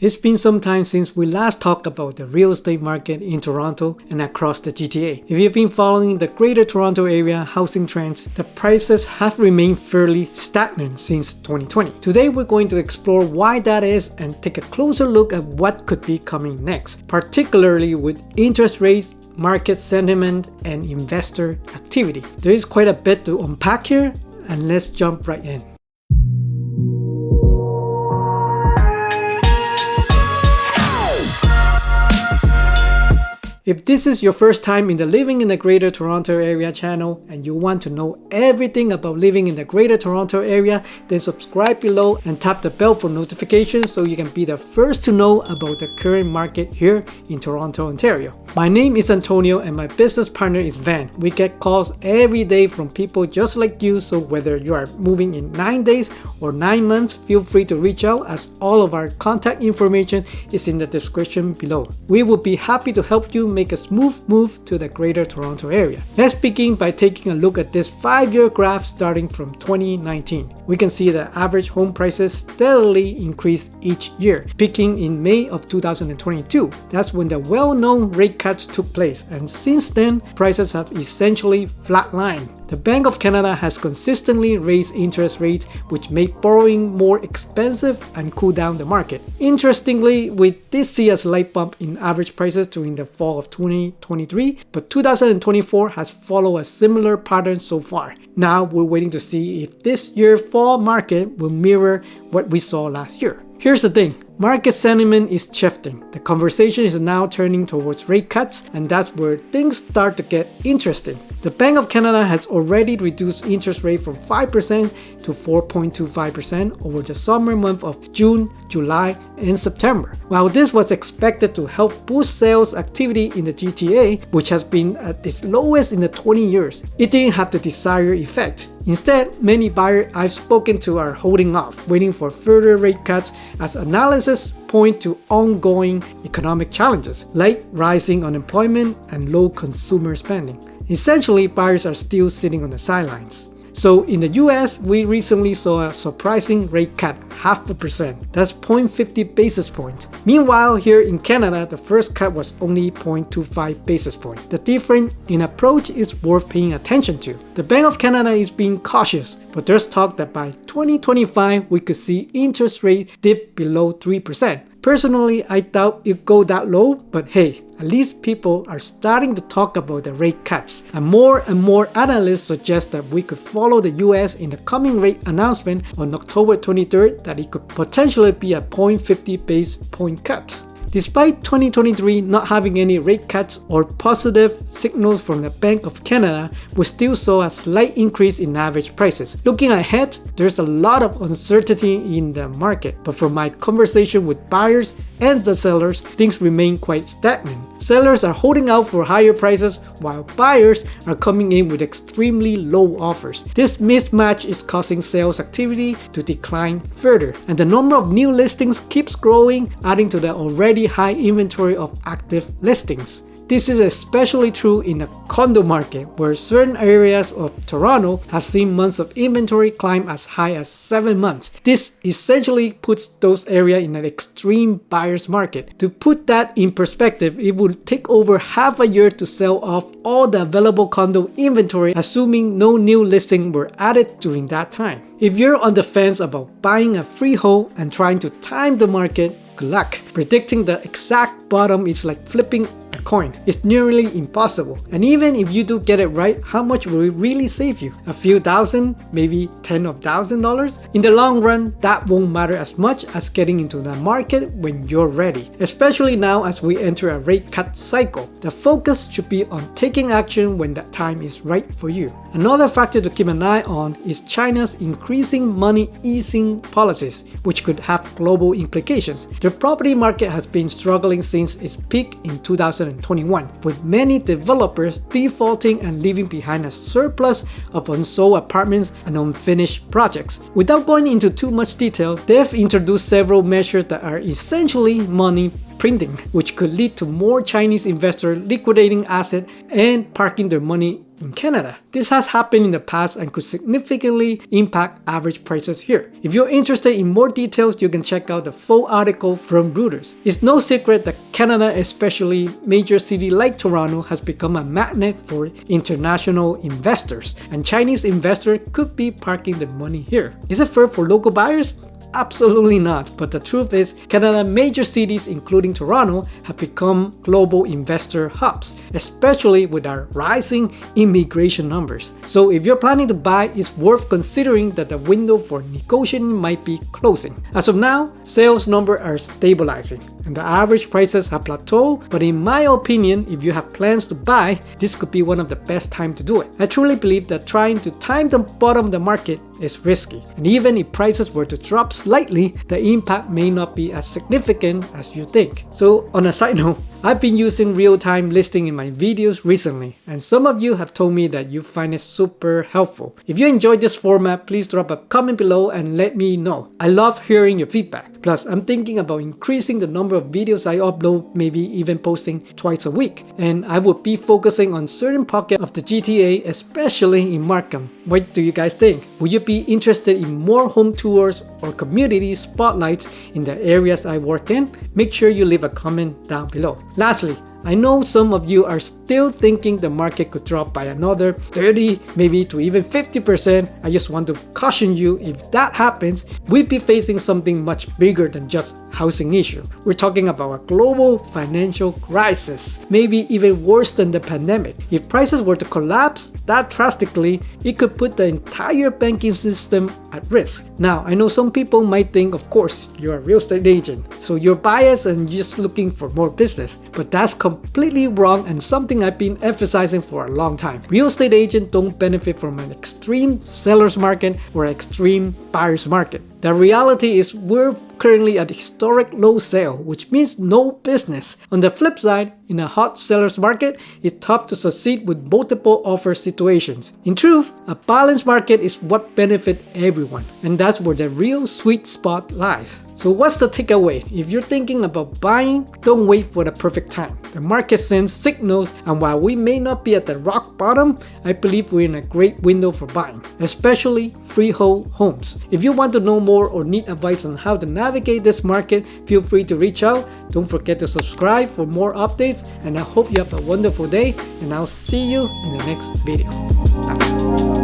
It's been some time since we last talked about the real estate market in Toronto and across the GTA. If you've been following the Greater Toronto Area housing trends, the prices have remained fairly stagnant since 2020. Today we're going to explore why that is and take a closer look at what could be coming next, particularly with interest rates, market sentiment, and investor activity. There is quite a bit to unpack here, and let's jump right in. If this is your first time in the Living in the Greater Toronto Area channel and you want to know everything about living in the Greater Toronto Area, then subscribe below and tap the bell for notifications so you can be the first to know about the current market here in Toronto, Ontario. My name is Antonio and my business partner is Van. We get calls every day from people just like you, so whether you are moving in 9 days or 9 months, feel free to reach out as all of our contact information is in the description below. We will be happy to help you make a smooth move to the Greater Toronto Area. Let's begin by taking a look at this 5-year graph starting from 2019. We can see the average home prices steadily increased each year, peaking in May of 2022. That's when the well-known rate cuts took place, and since then, prices have essentially flatlined. The Bank of Canada has consistently raised interest rates, which make borrowing more expensive and cool down the market. Interestingly, we did see a slight bump in average prices during the fall of 2023, but 2024 has followed a similar pattern so far. Now we're waiting to see if this year's fall market will mirror what we saw last year. Here's the thing. Market sentiment is shifting. The conversation is now turning towards rate cuts, and that's where things start to get interesting. The Bank of Canada has already reduced interest rate from 5% to 4.25% over the summer month of June, July, and September. While this was expected to help boost sales activity in the GTA, which has been at its lowest in the 20 years, it didn't have the desired effect. Instead, many buyers I've spoken to are holding off, waiting for further rate cuts as analysis point to ongoing economic challenges like rising unemployment and low consumer spending. Essentially, buyers are still sitting on the sidelines. So in the US, we recently saw a surprising rate cut, 0.5%. That's 0.50 basis points. Meanwhile, here in Canada, the first cut was only 0.25 basis points. The difference in approach is worth paying attention to. The Bank of Canada is being cautious, but there's talk that by 2025, we could see interest rate dip below 3%. Personally, I doubt it go that low, but hey, at least people are starting to talk about the rate cuts. And more analysts suggest that we could follow the US in the coming rate announcement on October 23rd that it could potentially be a 0.50 base point cut. Despite 2023 not having any rate cuts or positive signals from the Bank of Canada, we still saw a slight increase in average prices. Looking ahead, there's a lot of uncertainty in the market, but from my conversation with buyers and the sellers, things remain quite stagnant. Sellers are holding out for higher prices while buyers are coming in with extremely low offers. This mismatch is causing sales activity to decline further, and the number of new listings keeps growing, adding to the already high inventory of active listings. This is especially true in the condo market, where certain areas of Toronto have seen months of inventory climb as high as 7 months. This essentially puts those areas in an extreme buyer's market. To put that in perspective, it would take over half a year to sell off all the available condo inventory, assuming no new listings were added during that time. If you're on the fence about buying a freehold and trying to time the market, good luck. Predicting the exact bottom is like flipping a coin. It's nearly impossible. And even if you do get it right, how much will it really save you? A few thousand, maybe tens of thousands of dollars? In the long run, that won't matter as much as getting into the market when you're ready. Especially now as we enter a rate cut cycle. The focus should be on taking action when that time is right for you. Another factor to keep an eye on is China's increasing money easing policies, which could have global implications. The property market has been struggling since its peak in 2021, with many developers defaulting and leaving behind a surplus of unsold apartments and unfinished projects. Without going into too much detail, they've introduced several measures that are essentially money printing, which could lead to more Chinese investors liquidating assets and parking their money in Canada. This has happened in the past and could significantly impact average prices here. If you're interested in more details, you can check out the full article from Reuters. It's no secret that Canada, especially major city like Toronto, has become a magnet for international investors, and Chinese investors could be parking their money here. Is it fair for local buyers? Absolutely not, but the truth is, Canada's major cities including Toronto have become global investor hubs, especially with our rising immigration numbers. So if you're planning to buy, it's worth considering that the window for negotiating might be closing. As of now, sales numbers are stabilizing and the average prices have plateaued, but in my opinion, if you have plans to buy, this could be one of the best times to do it. I truly believe that trying to time the bottom of the market is risky, and even if prices were to drop slightly, the impact may not be as significant as you think. So on a side note, I've been using real-time listing in my videos recently, and some of you have told me that you find it super helpful. If you enjoyed this format, please drop a comment below and let me know. I love hearing your feedback. Plus, I'm thinking about increasing the number of videos I upload, maybe even posting twice a week. And I would be focusing on certain pockets of the GTA, especially in Markham. What do you guys think? Would you be interested in more home tours or community spotlights in the areas I work in? Make sure you leave a comment down below. Lastly, I know some of you are still thinking the market could drop by another 30, maybe to even 50%. I just want to caution you, if that happens, we'd be facing something much bigger than just housing issue. We're talking about a global financial crisis, maybe even worse than the pandemic. If prices were to collapse that drastically, it could put the entire banking system at risk. Now, I know some people might think, of course, you're a real estate agent, so you're biased and just looking for more business, but that's completely wrong and something I've been emphasizing for a long time. Real estate agents don't benefit from an extreme seller's market or extreme buyer's market. The reality is we're currently at historic low sale, which means no business. On the flip side, in a hot seller's market, it's tough to succeed with multiple offer situations. In truth, a balanced market is what benefits everyone, and that's where the real sweet spot lies. So what's the takeaway? If you're thinking about buying, don't wait for the perfect time. The market sends signals, and while we may not be at the rock bottom, I believe we're in a great window for buying, especially freehold homes. If you want to know more or need advice on how to navigate this market, feel free to reach out. Don't forget to subscribe for more updates, and I hope you have a wonderful day, and I'll see you in the next video. Bye.